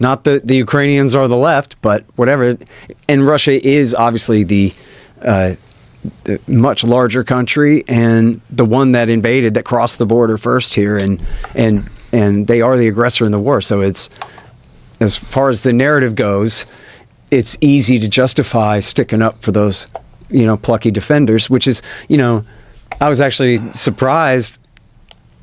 not the Ukrainians are the left, but whatever. And Russia is obviously the much larger country and the one that invaded, that crossed the border first here, and they are the aggressor in the war. So it's, as far as the narrative goes, it's easy to justify sticking up for those, plucky defenders, which is, I was actually surprised,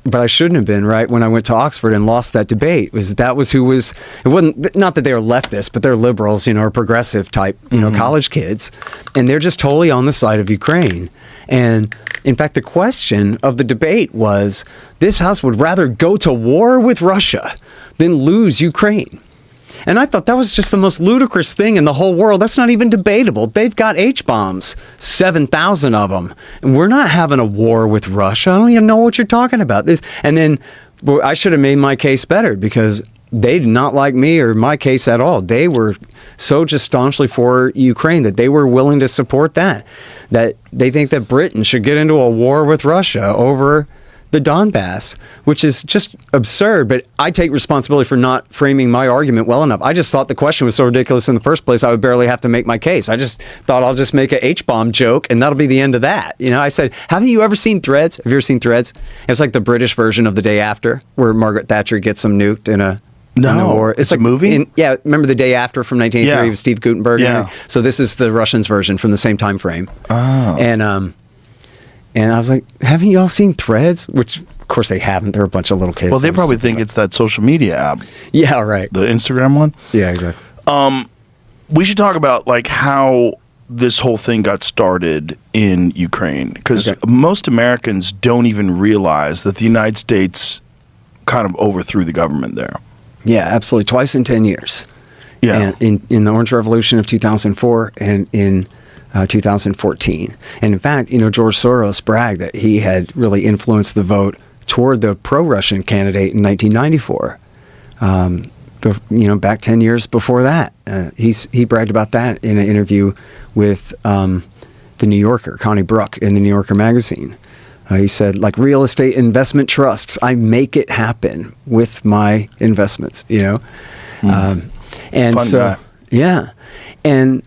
but I shouldn't have been, right, when I went to Oxford and lost that debate. That was who was, it wasn't, not that they were leftist, but they're liberals, or progressive type, college kids. And they're just totally on the side of Ukraine. And in fact, the question of the debate was, this House would rather go to war with Russia than lose Ukraine. And I thought that was just the most ludicrous thing in the whole world. That's not even debatable. They've got H-bombs, 7,000 of them. And we're not having a war with Russia. I don't even know what you're talking about. And then I should have made my case better, because they did not like me or my case at all. They were so just staunchly for Ukraine that they were willing to support that they think that Britain should get into a war with Russia over the Donbass, which is just absurd. But I take responsibility for not framing my argument well enough. I just thought the question was so ridiculous in the first place, I would barely have to make my case. I just thought I'll just make an H-bomb joke and that'll be the end of that. I said, haven't you ever seen Threads? Have you ever seen Threads? It's like the British version of The Day After, where Margaret Thatcher gets them nuked in a war. It's like a movie? Remember The Day After from 1983 with Steve Guttenberg? Yeah. So this is the Russians version from the same time frame. Oh. And I was like, haven't y'all seen Threads? Which, of course, they haven't. They're a bunch of little kids. Well, they probably think it's that social media app. Yeah, right. The Instagram one? Yeah, exactly. We should talk about how this whole thing got started in Ukraine, because most Americans don't even realize that the United States kind of overthrew the government there. Yeah, absolutely. Twice in 10 years. Yeah. And in the Orange Revolution of 2004 and in 2014. And in fact, George Soros bragged that he had really influenced the vote toward the pro-Russian candidate in 1994. Back 10 years before that. He bragged about that in an interview with the New Yorker, Connie Brook, in the New Yorker magazine. He said, like real estate investment trusts, I make it happen with my investments, And Fun so, guy. yeah. And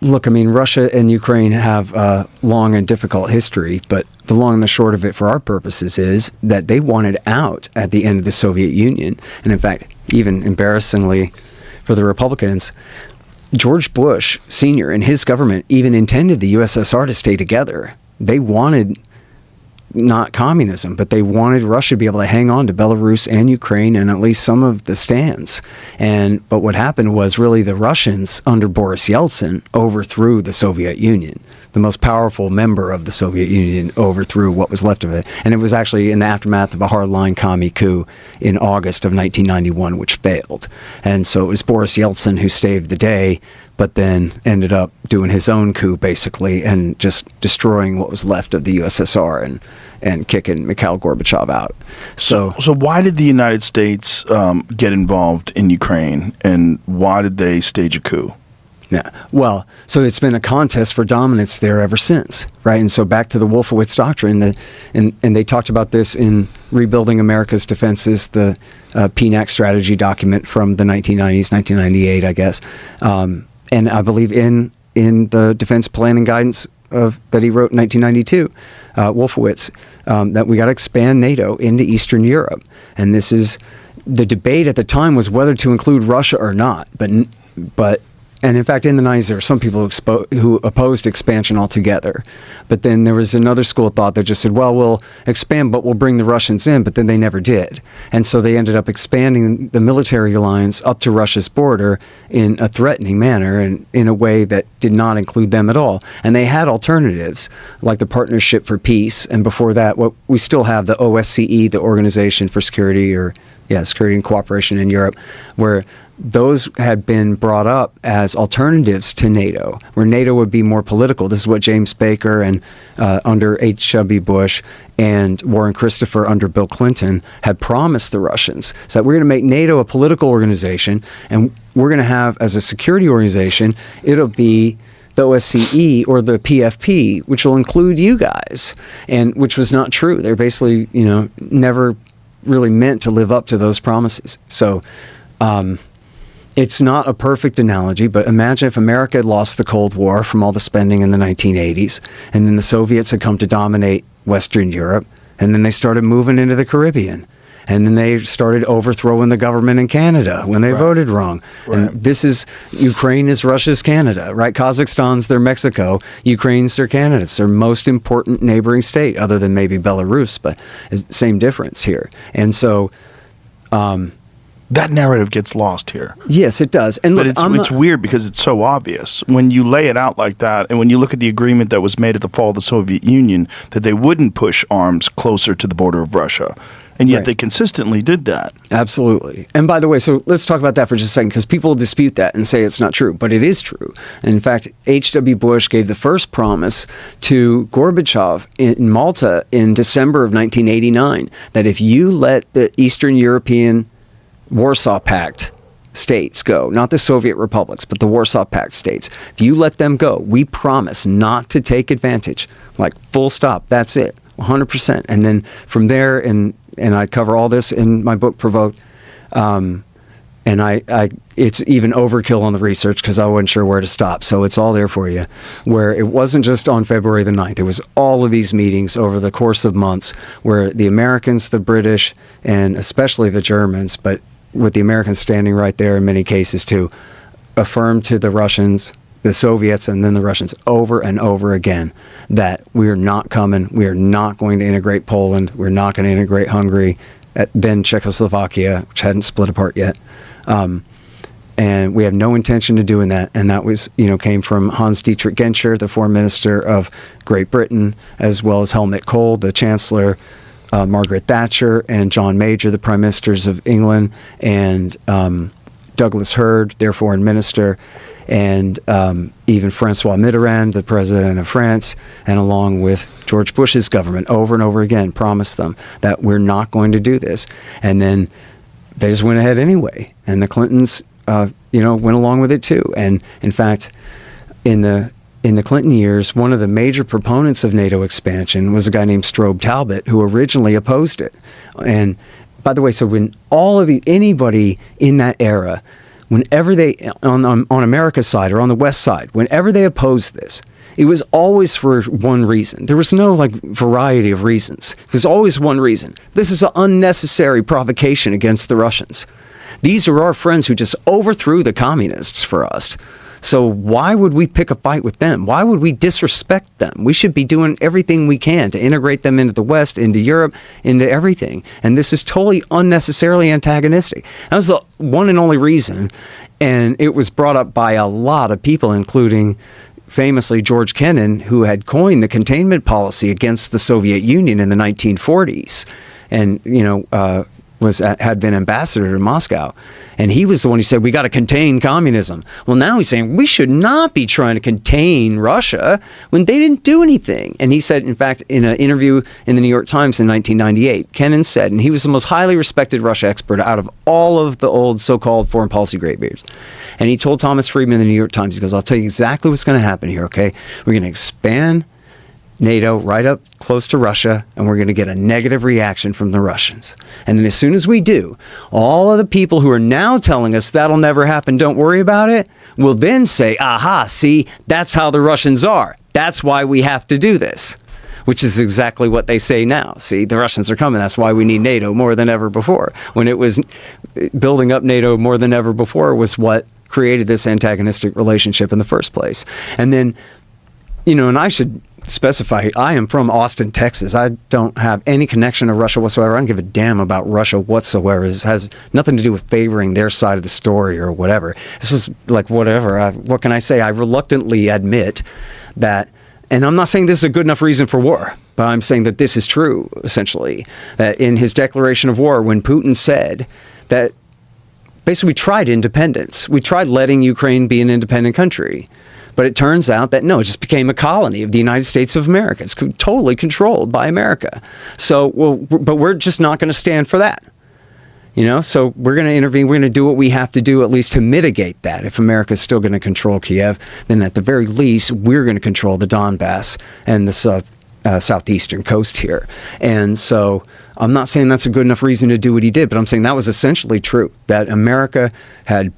look, Russia and Ukraine have a long and difficult history, but the long and the short of it for our purposes is that they wanted out at the end of the Soviet Union. And in fact, even embarrassingly for the Republicans, George Bush Sr. and his government even intended the USSR to stay together. They wanted not communism, but they wanted Russia to be able to hang on to Belarus and Ukraine and at least some of the stands. But what happened was really the Russians under Boris Yeltsin overthrew the Soviet Union. The most powerful member of the Soviet Union overthrew what was left of it. And it was actually in the aftermath of a hardline commie coup in August of 1991, which failed. And so it was Boris Yeltsin who saved the day, but then ended up doing his own coup, basically, and just destroying what was left of the USSR and kicking Mikhail Gorbachev out. So why did the United States get involved in Ukraine, and why did they stage a coup? Yeah, well, so it's been a contest for dominance there ever since, right? And so back to the Wolfowitz Doctrine, and they talked about this in Rebuilding America's Defenses, the PNAC strategy document from the 1990s, 1998, I guess. And I believe in the defense planning guidance that he wrote in 1992, Wolfowitz, that we got to expand NATO into Eastern Europe. And this is, the debate at the time was whether to include Russia or not. And in fact, in the 90s, there were some people who opposed expansion altogether. But then there was another school of thought that just said, well, we'll expand, but we'll bring the Russians in. But then they never did. And so they ended up expanding the military alliance up to Russia's border in a threatening manner and in a way that did not include them at all. And they had alternatives, like the Partnership for Peace. And before that, we still have the OSCE, the Organization for Security and Cooperation in Europe, where those had been brought up as alternatives to NATO, where NATO would be more political. This is what James Baker and under H.W. Bush and Warren Christopher under Bill Clinton had promised the Russians. So that we're going to make NATO a political organization, and we're going to have, as a security organization, it'll be the OSCE or the PFP, which will include you guys, and which was not true. They're basically, never really meant to live up to those promises. So, It's not a perfect analogy, but imagine if America had lost the Cold War from all the spending in the 1980s, and then the Soviets had come to dominate Western Europe, and then they started moving into the Caribbean. And then they started overthrowing the government in Canada when they voted wrong. Right. And Ukraine is Russia's Canada, right? Kazakhstan's their Mexico. Ukraine's their Canada. It's their most important neighboring state, other than maybe Belarus, but same difference here. And so... that narrative gets lost here. Yes, it does. And but look, it's weird because it's so obvious. When you lay it out like that, and when you look at the agreement that was made at the fall of the Soviet Union, that they wouldn't push arms closer to the border of Russia. And yet they consistently did that. Absolutely. And by the way, so let's talk about that for just a second, because people dispute that and say it's not true, but it is true. And in fact, H.W. Bush gave the first promise to Gorbachev in Malta in December of 1989, that if you let the Eastern European Warsaw Pact states go, not the Soviet republics, but the Warsaw Pact states, if you let them go, we promise not to take advantage. Like, full stop, that's it, 100%. And then from there, and I cover all this in my book, Provoked, and it's even overkill on the research because I wasn't sure where to stop. So it's all there for you, where it wasn't just on February the 9th. It was all of these meetings over the course of months where the Americans, the British, and especially the Germans, but with the Americans standing right there in many cases too, affirmed to the Russians, the Soviets, and then the Russians over and over again that we're not coming, we are not going to integrate Poland, we're not going to integrate Hungary, then Czechoslovakia, which hadn't split apart yet. And we have no intention of doing that. And that was, came from Hans Dietrich Genscher, the foreign minister of Great Britain, as well as Helmut Kohl, the chancellor, Margaret Thatcher, and John Major, the prime ministers of England, and Douglas Hurd, their foreign minister, and even Francois Mitterrand, the president of France, and along with George Bush's government, over and over again promised them that we're not going to do this. And then they just went ahead anyway. And the Clintons, went along with it too. And in fact, in the Clinton years, one of the major proponents of NATO expansion was a guy named Strobe Talbot, who originally opposed it. And by the way, so when anybody in that era, whenever they, on America's side or on the West side, whenever they opposed this, it was always for one reason. There was no variety of reasons. It was always one reason. This is an unnecessary provocation against the Russians. These are our friends who just overthrew the communists for us. So why would we pick a fight with them? Why would we disrespect them? We should be doing everything we can to integrate them into the West, into Europe, into everything. And this is totally unnecessarily antagonistic. That was the one and only reason. And it was brought up by a lot of people, including famously George Kennan, who had coined the containment policy against the Soviet Union in the 1940s. And, had been ambassador to Moscow. And he was the one who said, we got to contain communism. Well, now he's saying we should not be trying to contain Russia when they didn't do anything. And he said, in fact, in an interview in the New York Times in 1998, Kennan said, and he was the most highly respected Russia expert out of all of the old so-called foreign policy graybeards. And he told Thomas Friedman in the New York Times, he goes, I'll tell you exactly what's going to happen here, okay? We're going to expand NATO right up close to Russia, and we're going to get a negative reaction from the Russians. And then as soon as we do, all of the people who are now telling us that'll never happen, don't worry about it, will then say, aha, see, that's how the Russians are. That's why we have to do this, which is exactly what they say now. See, the Russians are coming. That's why we need NATO more than ever before. When it was building up NATO more than ever before was what created this antagonistic relationship in the first place. And then, and I should specify, I am from Austin, Texas. I don't have any connection to Russia whatsoever. I don't give a damn about Russia whatsoever. It has nothing to do with favoring their side of the story or whatever. This is whatever. What can I say? I reluctantly admit that, and I'm not saying this is a good enough reason for war, but I'm saying that this is true, essentially. That in his declaration of war, when Putin said that basically we tried independence, we tried letting Ukraine be an independent country. But it turns out that no, it just became a colony of the United States of America. It's totally controlled by America. So, but we're just not going to stand for that. So we're going to intervene. We're going to do what we have to do, at least to mitigate that. If America is still going to control Kiev, then at the very least, we're going to control the Donbass and the southeastern coast here. And so I'm not saying that's a good enough reason to do what he did, but I'm saying that was essentially true, that America had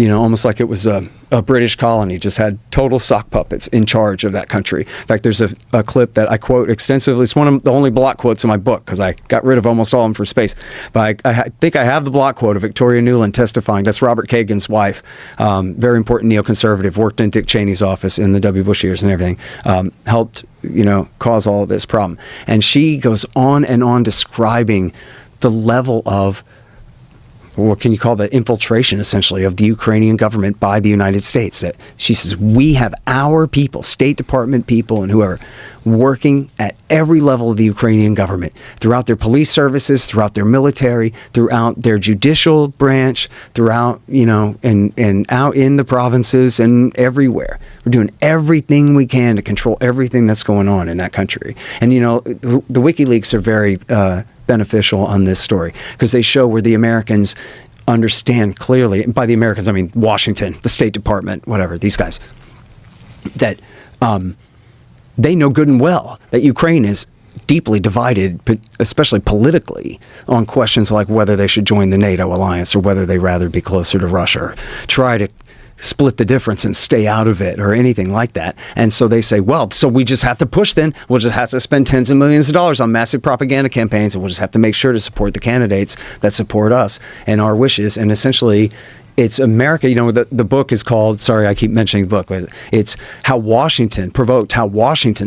almost like it was a British colony, just had total sock puppets in charge of that country. In fact, there's a clip that I quote extensively. It's one of the only block quotes in my book because I got rid of almost all of them for space. But I think I have the block quote of Victoria Nuland testifying. That's Robert Kagan's wife, very important neoconservative, worked in Dick Cheney's office in the W. Bush years and everything, helped, cause all of this problem. And she goes on and on describing the level of, what can you call that, infiltration, essentially, of the Ukrainian government by the United States. That she says, we have our people, State Department people and whoever, working at every level of the Ukrainian government, throughout their police services, throughout their military, throughout their judicial branch, throughout, and out in the provinces and everywhere. We're doing everything we can to control everything that's going on in that country. And, the WikiLeaks are very beneficial on this story because they show where the Americans understand clearly, and by the Americans I mean Washington, the State Department, whatever, these guys, that they know good and well that Ukraine is deeply divided, especially politically, on questions like whether they should join the NATO alliance or whether they'd rather be closer to Russia or try to split the difference and stay out of it or anything like that. And so they say, well, so we just have to push then. We'll just have to spend tens of millions of dollars on massive propaganda campaigns, and we'll just have to make sure to support the candidates that support us and our wishes. And essentially, it's America. The book is called, sorry, I keep mentioning the book, but it's how Washington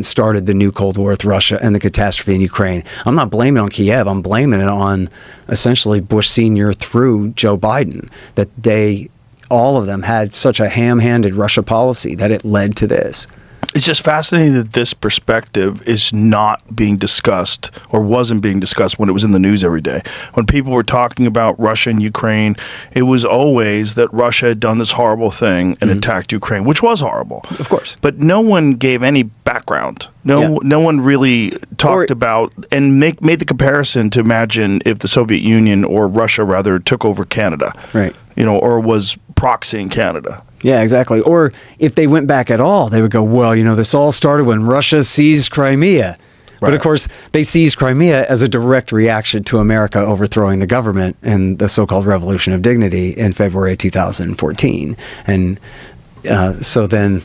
started the new Cold War with Russia and the catastrophe in Ukraine. I'm not blaming it on Kiev. I'm blaming it on essentially Bush Sr. through Joe Biden, that all of them had such a ham-handed Russia policy that it led to this. It's just fascinating that this perspective is not being discussed or wasn't being discussed when it was in the news every day. When people were talking about Russia and Ukraine, it was always that Russia had done this horrible thing and attacked Ukraine, which was horrible. Of course. But no one gave any background. No one really talked about and made the comparison to imagine if the Soviet Union, or Russia rather, took over Canada. Right. Or was proxying Canada. Yeah, exactly. Or if they went back at all, they would go, well, this all started when Russia seized Crimea. Right. But of course, they seized Crimea as a direct reaction to America overthrowing the government in the so-called Revolution of Dignity in February 2014. And so then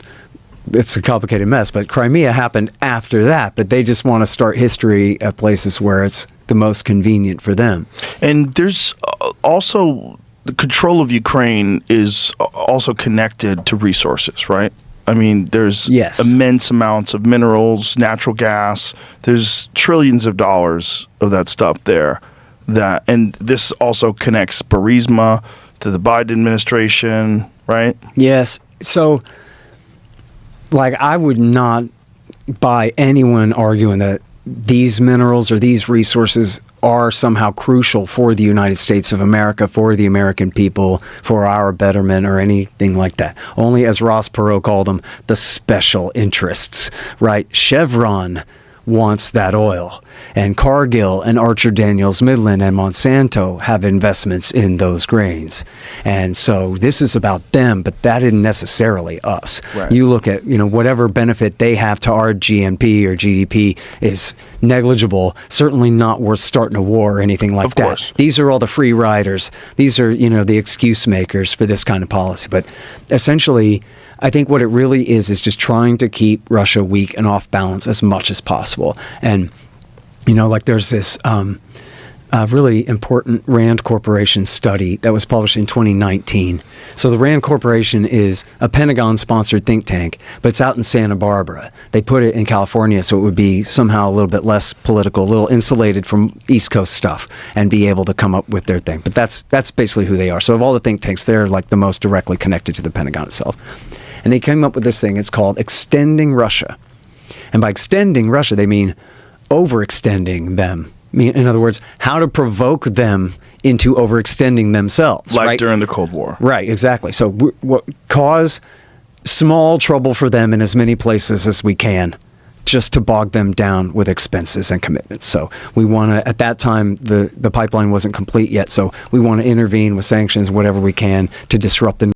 it's a complicated mess. But Crimea happened after that. But they just want to start history at places where it's the most convenient for them. And there's also the control of Ukraine is also connected to resources, right? I mean, there's immense amounts of minerals, natural gas. There's trillions of dollars of that stuff there. And this also connects Burisma to the Biden administration, right? Yes. So, I would not buy anyone arguing that these minerals or these resources are somehow crucial for the United States of America, for the American people, for our betterment or anything like that. Only, as Ross Perot called them, the special interests, right? Chevron wants that oil, and Cargill and Archer Daniels Midland and Monsanto have investments in those grains. And so this is about them, but that isn't necessarily us. Right. You look at, whatever benefit they have to our GNP or GDP is negligible, certainly not worth starting a war or anything like that. Course. These are all the free riders. These are, the excuse makers for this kind of policy. But essentially, I think what it really is just trying to keep Russia weak and off balance as much as possible. And, there's this really important Rand Corporation study that was published in 2019. So the Rand Corporation is a Pentagon-sponsored think tank, but it's out in Santa Barbara. They put it in California so it would be somehow a little bit less political, a little insulated from East Coast stuff, and be able to come up with their thing. But that's basically who they are. So of all the think tanks, they're the most directly connected to the Pentagon itself. And they came up with this thing. It's called Extending Russia. And by extending Russia, they mean overextending them. In other words, how to provoke them into overextending themselves. Like during the Cold War. Right, exactly. So cause small trouble for them in as many places as we can, just to bog them down with expenses and commitments. So we want to, at that time, the pipeline wasn't complete yet, so we want to intervene with sanctions, whatever we can, to disrupt the